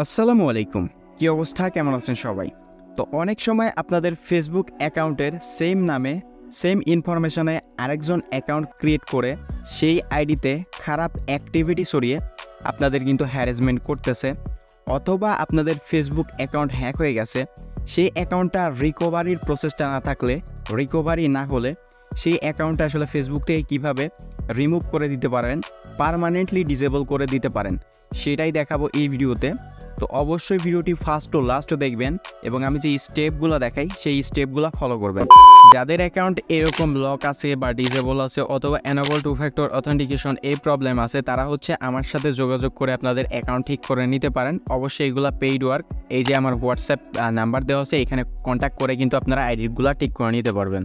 আসসালামু আলাইকুম। কি অবস্থা, কেমন আছেন সবাই? তো অনেক সময় আপনাদের ফেসবুক অ্যাকাউন্টের সেম নামে সেম ইনফরমেশনে আরেকজন অ্যাকাউন্ট ক্রিয়েট করে সেই আইডিতে খারাপ অ্যাক্টিভিটি সরিয়ে আপনাদের কিন্তু হ্যারাসমেন্ট করতেছে, অথবা আপনাদের ফেসবুক অ্যাকাউন্ট হ্যাক হয়ে গেছে, সেই অ্যাকাউন্টটা রিকভারির প্রসেসটা না থাকলে, রিকভারি না হলে সেই অ্যাকাউন্টটা আসলে ফেসবুক থেকে কীভাবে রিমুভ করে দিতে পারেন, পার্মানেন্টলি ডিসেবল করে দিতে পারেন, সেটাই দেখাবো এই ভিডিওতে। তো অবশ্যই ভিডিওটি ফার্স্ট ও লাস্ট দেখবেন এবং আমি যে স্টেপগুলো দেখাই সেই স্টেপগুলো ফলো করবেন। যাদের অ্যাকাউন্ট এরকম লক আছে বা ডিসেবল আছে অথবা এনেবল টু ফ্যাক্টর অথেন্টিকেশন এই প্রবলেম আছে, তারা হচ্ছে আমার সাথে যোগাযোগ করে আপনাদের অ্যাকাউন্ট ঠিক করে নিতে পারেন। অবশ্যই এগুলো পেইড ওয়ার্ক। এই যে আমার হোয়াটসঅ্যাপ নাম্বার দেওয়া আছে, এখানে কন্ট্যাক্ট করে কিন্তু আপনারা আইডিগুলো ঠিক করে নিতে পারবেন।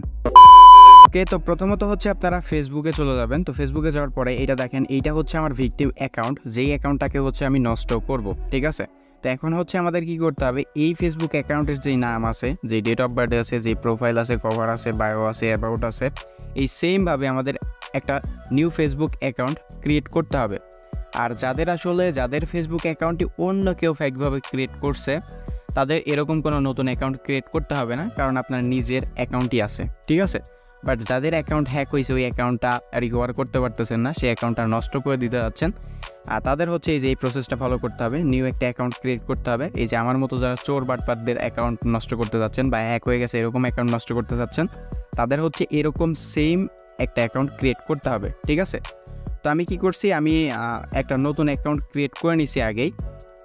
ওকে, তো প্রথমত হচ্ছে আপনারা ফেসবুকে চলে যাবেন। তো ফেসবুকে যাওয়ার পরে এটা দেখেন, এইটা হচ্ছে আমার ভিকটিম অ্যাকাউন্ট, যেই অ্যাকাউন্টটাকে হচ্ছে আমি নষ্ট করব, ঠিক আছে? তো এখন হচ্ছে আমাদের কি করতে হবে, এই ফেসবুক অ্যাকাউন্টের যেই নাম আছে, যেই ডেট অফ বার্থ আছে, যেই প্রোফাইল আছে, কভার আছে, বায়ো আছে, অ্যাবাউট আছে, এই সেমভাবে আমাদের একটা নিউ ফেসবুক অ্যাকাউন্ট ক্রিয়েট করতে হবে। আর যাদের ফেসবুক অ্যাকাউন্টটি অন্য কেউ ফেকভাবে ক্রিয়েট করছে, তাদের এরকম কোনো নতুন অ্যাকাউন্ট ক্রিয়েট করতে হবে না, কারণ আপনার নিজের অ্যাকাউন্টই আছে, ঠিক আছে? বাট যাদের অ্যাকাউন্ট হ্যাক হয়েছে, ওই অ্যাকাউন্টটা রিকভার করতে পারতেছেন না, সেই অ্যাকাউন্টটা নষ্ট করে দিতে যাচ্ছেন, আর তাদের হচ্ছে এই যে এই প্রসেসটা ফলো করতে হবে, নিউ একটা অ্যাকাউন্ট ক্রিয়েট করতে হবে। এই যে আমার মতো যারা চোর বাটপারদের অ্যাকাউন্ট নষ্ট করতে যাচ্ছেন বা হ্যাক হয়ে গেছে এরকম অ্যাকাউন্ট নষ্ট করতে যাচ্ছেন, তাদের হচ্ছে এরকম সেম একটা অ্যাকাউন্ট ক্রিয়েট করতে হবে, ঠিক আছে? তো আমি কি করছি, আমি একটা নতুন অ্যাকাউন্ট ক্রিয়েট করে নিছি আগেই,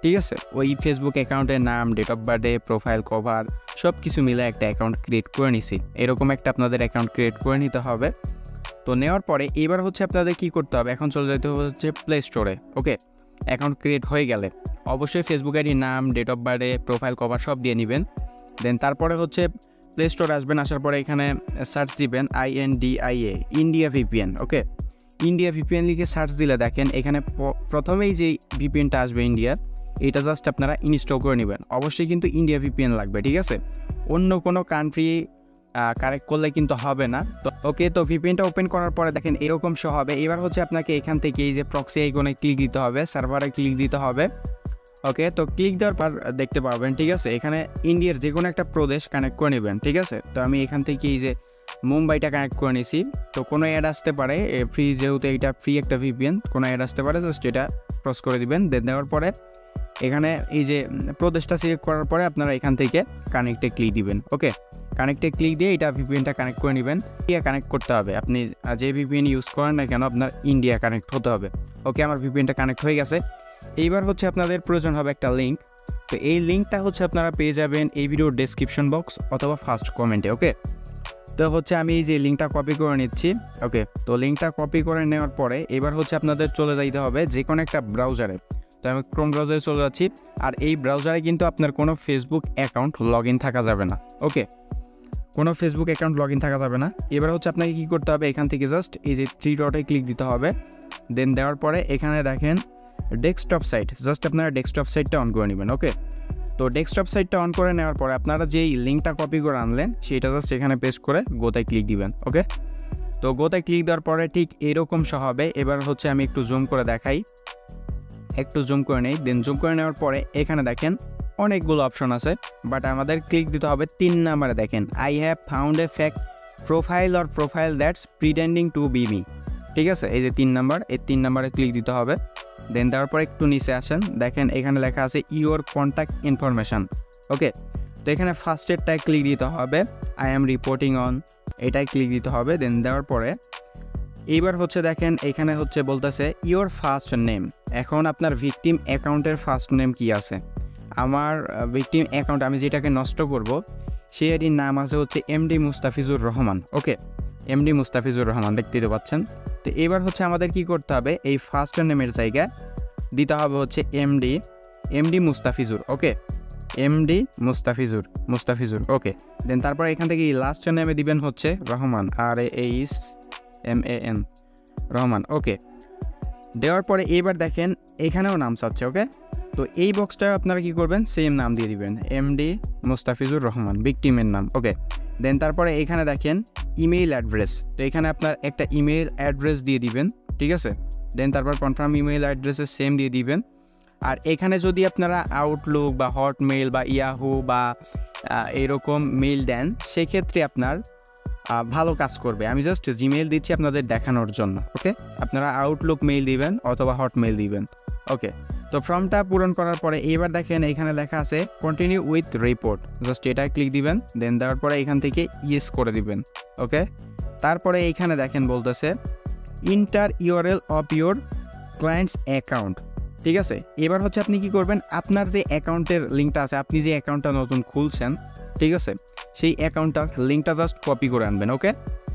ঠিক আছে? ওই ফেসবুক অ্যাকাউন্টের নাম, date of birthday, profile, cover সব কিছু মিলে একটা অ্যাকাউন্ট ক্রিয়েট করে নিছি। এরকম একটা আপনাদের অ্যাকাউন্ট ক্রিয়েট করে নিতে হবে। তো নেওয়ার পরে এবার হচ্ছে আপনাদের কি করতে হবে, এখন চলে যেতে হচ্ছে প্লে স্টোরে। ওকে, অ্যাকাউন্ট ক্রিয়েট হয়ে গেলে অবশ্যই ফেসবুক আইডির নাম, date of birthday, profile, cover সব দিয়ে নেবেন। দেন তারপরে হচ্ছে প্লে স্টোরে আসবেন, আসার পরে এখানে সার্চ দিবেন INDIA, ইন্ডিয়া ভিপিএন। ওকে, ইন্ডিয়া ভিপিএন লিখে সার্চ দিলে দেখেন এখানে প্রথমেই যেই ভিপিএনটা আসবে ইন্ডিয়া, এটা জাস্ট আপনারা ইনস্টল করে নেবেন। অবশ্যই কিন্তু ইন্ডিয়া ভিপিএন লাগবে, ঠিক আছে? অন্য কোনো কান্ট্রি কানেক্ট করলে কিন্তু হবে না। তো ওকে, তো ভিপিএনটা ওপেন করার পরে দেখেন এরকম শো হবে। এবার হচ্ছে আপনাকে এখান থেকে এই যে প্রক্সি আইকনে ক্লিক দিতে হবে, সার্ভারে ক্লিক দিতে হবে। ওকে, তো ক্লিক দেওয়ার পর দেখতে পাবেন, ঠিক আছে, এখানে ইন্ডিয়ার যে কোনো একটা প্রদেশ কানেক্ট করে নেবেন, ঠিক আছে? তো আমি এখান থেকে এই যে মুম্বাইটা কানেক্ট করে নিয়েছি। তো কোনো অ্যাড আসতে পারে, ফ্রি যেহেতু এটা ফ্রি একটা ভিপিএন, কোনো অ্যাড আসতে পারে, জাস্ট এটা ক্রস করে দিবেন। দেওয়ার পরে এখানে এই যে প্রদেশটা সিলেক্ট করার পরে আপনারা এখান থেকে কানেক্টে ক্লিক দিবেন। ওকে, কানেক্টে ক্লিক দিয়ে এটা ভিপিএনটা কানেক্ট করে নেবেন। ইন্ডিয়া কানেক্ট করতে হবে, আপনি যে ভিপিএন ইউজ করেন না কেন আপনার ইন্ডিয়া কানেক্ট হতে হবে। ওকে, আমার ভিপিএনটা কানেক্ট হয়ে গেছে। এইবার হচ্ছে আপনাদের প্রয়োজন হবে একটা লিঙ্ক। তো এই লিঙ্কটা হচ্ছে আপনারা পেয়ে যাবেন এই ভিডিওর ডেসক্রিপশন বক্স অথবা ফার্স্ট কমেন্টে। ওকে, তো হচ্ছে আমি এই যে লিঙ্কটা কপি করে নিচ্ছি। ওকে, তো লিঙ্কটা কপি করে নেওয়ার পরে এবার হচ্ছে আপনাদের চলে যাইতে হবে যে কোনো একটা ব্রাউজারে। তো আমি ক্রোম ব্রাউজারে চলে যাচ্ছি। আর এই ব্রাউজারে কিন্তু আপনার কোনো ফেসবুক অ্যাকাউন্ট লগ ইন থাকা যাবে না। ওকে, কোনো ফেসবুক অ্যাকাউন্ট লগ ইন থাকা যাবে না। এবার হচ্ছে আপনাকে কী করতে হবে, এখান থেকে জাস্ট এই যে 3 ডটে ক্লিক দিতে হবে। দেন দেওয়ার পরে এখানে দেখেন ডেস্কটপ সাইট, জাস্ট আপনারা ডেস্কটপ সাইটটা অন করে নেবেন। ওকে, তো ডেস্কটপ সাইটটা অন করে নেওয়ার পরে আপনারা যেই লিঙ্কটা কপি করে আনলেন সেটা জাস্ট এখানে পেস্ট করে গোতায় ক্লিক দিবেন। ওকে, তো গোতায় ক্লিক দেওয়ার পরে ঠিক এরকম শো হবে। এবার হচ্ছে আমি একটু জুম করে দেখাই, একটু জুম করে নেই। দেন জুম করে নেওয়ার পরে এখানে দেখেন অনেকগুলো অপশন আছে, বাট আমাদের ক্লিক দিতে হবে 3 নাম্বারে। দেখেন I have found a fake profile or profile that's pretending two B me, ঠিক আছে? এই যে 3 নাম্বার, এই 3 নাম্বারে ক্লিক দিতে হবে। দেন তারপর পরে একটু নিচে আসেন, দেখেন এখানে লেখা আছে ইউর কন্ট্যাক্ট ইনফরমেশান। ওকে, তো এখানে ফার্স্টেরটায় ক্লিক দিতে হবে, আই অ্যাম রিপোর্টিং অন, এটাই ক্লিক দিতে হবে। দেন দেওয়ার পরে এইবার হচ্ছে দেখেন এখানে হচ্ছে বলতেছে ইওর ফার্স্ট নেম। এখন আপনার ভিকটিম অ্যাকাউন্টের ফার্স্ট নেম কি আছে? আমার ভিকটিম অ্যাকাউন্ট, আমি যেটাকে নষ্ট করব, সেই আইডির নাম আছে হচ্ছে MD মুস্তাফিজুর রহমান। ওকে, MD মুস্তাফিজুর রহমান দেখতে পাচ্ছেন। তো এবার হচ্ছে আমাদের কি করতে হবে, এই ফার্স্ট নেমের জায়গায় দিতে হবে হচ্ছে MD মুস্তাফিজুর। ওকে, MD মুস্তাফিজুর। ওকে, দেন তারপর এখান থেকে লাস্ট নেমে দিবেন হচ্ছে রহমান, RAHMAN, রহমান। ওকে, দেওয়ার পরে এবার দেখেন এখানেও নাম চাচ্ছে। ওকে, তো এই বক্সটা আপনারা কি করবেন, সেম নাম দিয়ে দিবেন, MD মুস্তাফিজুর রহমান, ভিকটিমের নাম। ওকে, দেন তারপরে এখানে দেখেন ইমেইল অ্যাড্রেস, তো এখানে আপনার একটা ইমেইল অ্যাড্রেস দিয়ে দিবেন, ঠিক আছে? দেন তারপর কনফার্ম ইমেইল অ্যাড্রেসে সেম দিয়ে দিবেন। আর এখানে যদি আপনারা আউটলুক বা হটমেইল বা ইয়াহু বা এরকম মেইল দেন, সেক্ষেত্রে আপনার ভালো কাজ করবে। আমি জাস্ট জিমেইল দিচ্ছি আপনাদের দেখানোর জন্য। ওকে, আপনারা আউটলুক মেইল দিবেন অথবা হটমেইল দিবেন। ওকে, তো ফর্মটা পূরণ করার পরে এবার দেখেন এখানে লেখা আছে কন্টিনিউ উইথ রিপোর্ট, জাস্ট এটা ক্লিক দিবেন, দেন দেওয়ার পরে এখান থেকে ইয়েস করে দিবেন। ওকে, তারপরে এইখানে দেখেন বলতেছে inter URL of your clients account. ঠিক আছে, এবার হচ্ছে আপনি কি করবেন, আপনার যে অ্যাকাউন্টের লিঙ্কটা আছে, আপনি যে অ্যাকাউন্টটা নতুন খুলছেন, ঠিক আছে, সেই অ্যাকাউন্টটার লিঙ্কটা জাস্ট কপি করে আনবেন। ওকে,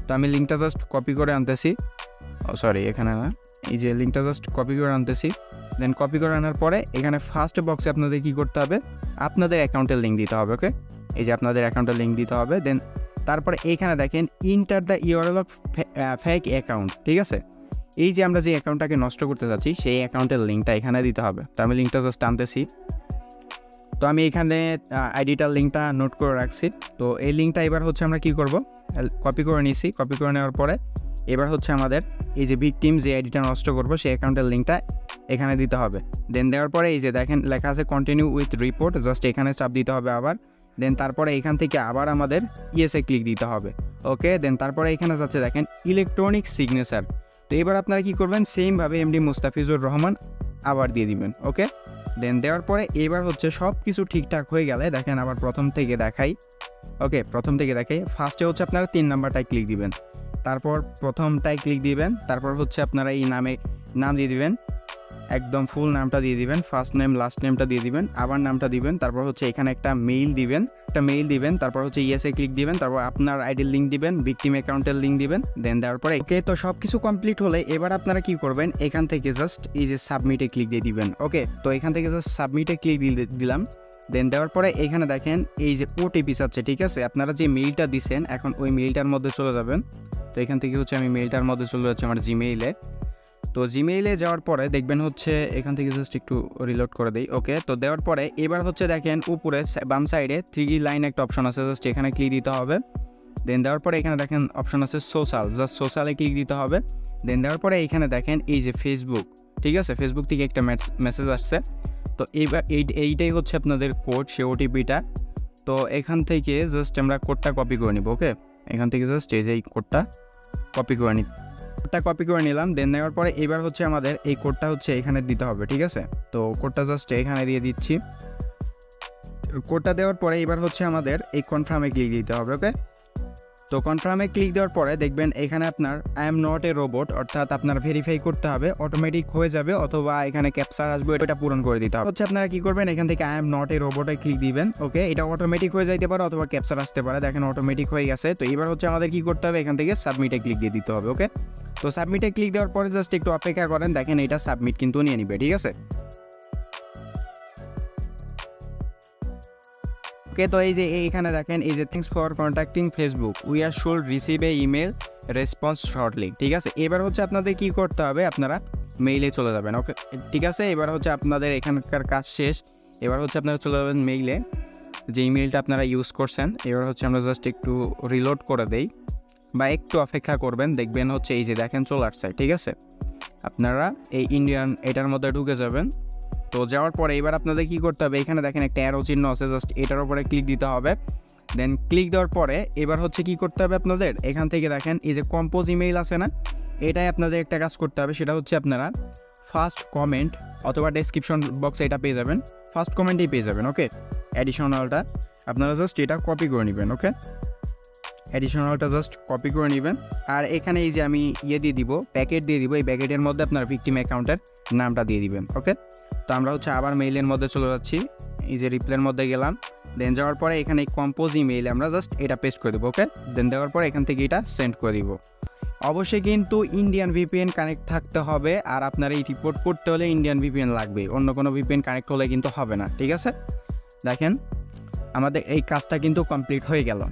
তো আমি লিঙ্কটা জাস্ট কপি করে আনতেছি, সরি এখানে না, এই যে লিঙ্কটা জাস্ট কপি করে আনতেছি। দেন কপি করে আনার পরে এখানে ফার্স্ট বক্সে আপনাদের কী করতে হবে, আপনাদের অ্যাকাউন্টের লিঙ্ক দিতে হবে। ওকে, এই যে আপনাদের অ্যাকাউন্টের লিঙ্ক দিতে হবে। দেন তারপরে এইখানে দেখেন enter the URL of fake account. ঠিক আছে, এই যে আমরা যে অ্যাকাউন্টটাকে নষ্ট করতে যাচ্ছি সেই অ্যাকাউন্টের লিঙ্কটা এখানে দিতে হবে। তো আমি লিঙ্কটা জাস্ট আনতেছি। তো আমি এখানে আইডিটার লিঙ্কটা নোট করে রাখছি। তো এই লিঙ্কটা এবার হচ্ছে আমরা কি করব, কপি করে নিয়েছি। কপি করে নেওয়ার পরে এবার হচ্ছে আমাদের এই যে ভিকটিম যে আইডিটা নষ্ট করব সেই অ্যাকাউন্টের লিঙ্কটা এখানে দিতে হবে। দেন দেওয়ার পরে এই যে দেখেন লেখা আছে কন্টিনিউ উইথ রিপোর্ট, জাস্ট এখানে চাপ দিতে হবে আবার। দেন তারপরে এখান থেকে আবার আমাদের ইয়েসে ক্লিক দিতে হবে। ওকে, দেন তারপরে এখানে যাচ্ছে দেখেন ইলেকট্রনিক সিগনেচার। তো এবার আপনারা কি করবেন, সেমভাবে এমডি মুস্তাফিজুর রহমান আবার দিয়ে দিবেন। ওকে, দেন দেওয়ার পরে এবার হচ্ছে সব কিছু ঠিকঠাক হয়ে গেলে দেখেন আবার প্রথম থেকে দেখাই। ওকে, প্রথম থেকে দেখাই। ফার্স্টে হচ্ছে আপনারা 3 নাম্বারটায় ক্লিক দিবেন, তারপর প্রথমটায় ক্লিক দিবেন, তারপর হচ্ছে আপনারা এই নাম দিয়ে দিবেন, একদম ফুল নামটা দিয়ে দিবেন, ফার্স্ট নেম লাস্ট নেমটা দিয়ে দিবেন, আবার নামটা দিবেন, তারপর হচ্ছে এখানে একটা মেইল দিবেন, তারপর হচ্ছে ইয়েসে ক্লিক দিবেন, তারপর আপনার আইডির লিঙ্ক দিবেন, ভিকটিম অ্যাকাউন্টের লিঙ্ক দিবেন। দেন দেওয়ার পরে ওকে, তো সব কিছু কমপ্লিট হলে এবার আপনারা কি করবেন, এখান থেকে জাস্ট এই যে সাবমিটে ক্লিক দিয়ে দিবেন। ওকে, তো এখান থেকে জাস্ট সাবমিটে ক্লিক দিলাম। দেন দেওয়ার পরে এখানে দেখেন এই যে ওটিপি চাচ্ছে। ঠিক আছে, আপনারা যে মেইলটা দিছেন এখন ওই মেইলটার মধ্যে চলে যাবেন। তো এখান থেকে হচ্ছে আমি মেইলটার মধ্যে চলে যাচ্ছি আমার জিমেইলে। তো জিমেইলে যাওয়ার পরে দেখবেন হচ্ছে এখান থেকে জাস্ট একটু রিলোড করে দিই। ওকে, তো দেওয়ার পরে এবার হচ্ছে দেখেন উপরে বাম সাইডে 3 লাইন একটা অপশন আছে, জাস্ট এখানে ক্লিক দিতে হবে। দেন দেওয়ার পরে এখানে দেখেন অপশন আছে সোশ্যাল, জাস্ট সোশ্যালে ক্লিক দিতে হবে। দেন দেওয়ার পরে এখানে দেখেন এই যে ফেসবুক। ঠিক আছে, ফেসবুক থেকে একটা মেসেজ আসছে। তো এইটাই হচ্ছে আপনাদের কোড, সে ওটিপিটা। তো এখান থেকে জাস্ট আমরা কোডটা কপি করে নিব। ওকে, এখান থেকে জাস্ট এই যে কোডটা কপি করে নিলাম। দেন নেওয়ার পরে এবার হচ্ছে আমাদের এই কোডটা হচ্ছে এখানে দিতে হবে। ঠিক আছে, তো কোডটা জাস্ট এখানে দিয়ে দিচ্ছি। কোডটা দেওয়ার পরে এবার হচ্ছে আমাদের এই কনফার্মে ক্লিক দিতে হবে। ওকে, তো কনফার্মে ক্লিক দেওয়ার পরে দেখবেন এখানে আপনার I am not A robot, অর্থাৎ আপনার ভেরিফাই করতে হবে, অটোমেটিক হয়ে যাবে, অথবা এখানে ক্যাপচার আসবে, এটা পূরণ করে দিতে হবে। হচ্ছে আপনারা কি করবেন, এখান থেকে আই এম নট এ রোবটে ক্লিক দিবেন। ওকে, এটা অটোমেটিক হয়ে যাইতে পারে অথবা ক্যাপচার আসতে পারে। দেখেন অটোমেটিক হয়ে গেছে। তো এবার হচ্ছে আমাদের কি করতে হবে, এখান থেকে সাবমিটে ক্লিক দিয়ে দিতে হবে। ওকে, তো সাবমিটে ক্লিক দেওয়ার পরে জাস্ট একটু অপেক্ষা করেন, দেখেন এটা সাবমিট কিন্তু নিয়ে নিবে। ঠিক আছে, ওকে, তো এই যে এইখানে দেখেন এই যে thanks for contacting Facebook, we are should receive a email response shortly. ঠিক আছে, এবার হচ্ছে আপনাদের কি করতে হবে, আপনারা মেইলে চলে যাবেন। ওকে, ঠিক আছে, এবার হচ্ছে আপনাদের এখানকার কাজ শেষ। এবার হচ্ছে আপনারা চলে যাবেন মেইলে, যে ইমেলটা আপনারা ইউজ করছেন। এবার হচ্ছে আমরা জাস্ট একটু রিলোড করে দেই বা একটু অপেক্ষা করবেন, দেখবেন হচ্ছে এই যে দেখেন চলে আসছে। ঠিক আছে, আপনারা এই ইন্ডিয়ান এটার মধ্যে ঢুকে যাবেন। তো যাওয়ার পরে এবার আপনাদের কি করতে হবে, এখানে দেখেন একটা অ্যারো চিহ্ন আছে, জাস্ট এটার উপরে ক্লিক দিতে হবে। দেন ক্লিক দেওয়ার পরে এবার হচ্ছে কি করতে হবে আপনাদের, এখান থেকে দেখেন এই যে কম্পোজ ইমেইল আছে না, এটাই আপনাদের একটা কাজ করতে হবে। সেটা হচ্ছে আপনারা ফার্স্ট কমেন্ট অথবা ডেসক্রিপশন বক্সে এটা পেয়ে যাবেন, ফার্স্ট কমেন্টেই পেয়ে যাবেন। ওকে, অ্যাডিশনালটা আপনারা জাস্ট এটা কপি করে নেবেন। ওকে, অ্যাডিশনালটা জাস্ট কপি করে নেবেন। আর এখানে এই যে আমি দিয়ে দিব, প্যাকেট দিয়ে দিব, এই প্যাকেটের মধ্যে আপনার ভিকটিম অ্যাকাউন্টের নামটা দিয়ে দিবেন। ওকে, তো আমরা হচ্ছে আবার মেইলের মধ্যে চলে যাচ্ছি, এই যে রিপ্লাইয়ের মধ্যে গেলাম। দেন যাওয়ার পরে এখানে কম্পোজ ইমেইলে আমরা জাস্ট এটা পেস্ট করে দেবো। ওকে, দেন দেওয়ার পরে এখান থেকে এটা সেন্ড করে দিব। অবশ্যই কিন্তু ইন্ডিয়ান ভিপিএন কানেক্ট থাকতে হবে, আর আপনার এই রিপোর্ট করতে হলে ইন্ডিয়ান ভিপিএন লাগবে, অন্য কোনো ভিপিএন কানেক্ট হলে কিন্তু হবে না। ঠিক আছে, দেখেন আমাদের এই কাজটা কিন্তু কমপ্লিট হয়ে গেল।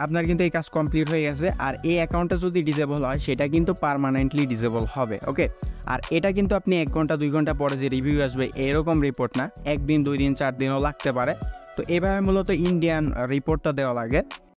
আপনার কিন্তু এই কাজ কমপ্লিট হয়ে গেছে। আর এই অ্যাকাউন্টটা যদি ডিসেবল হয় সেটা কিন্তু পার্মানেন্টলি ডিসেবল হবে। ওকে, আর এটা কিন্তু আপনি 1 ঘন্টা 2 ঘন্টা পরে যে রিভিউ আসবে এরকম রিপোর্ট না, 1 দিন 2 দিন 4 দিনও লাগতে পারে। তো এভাবে মূলত ইন্ডিয়ান রিপোর্টটা দেওয়া লাগে।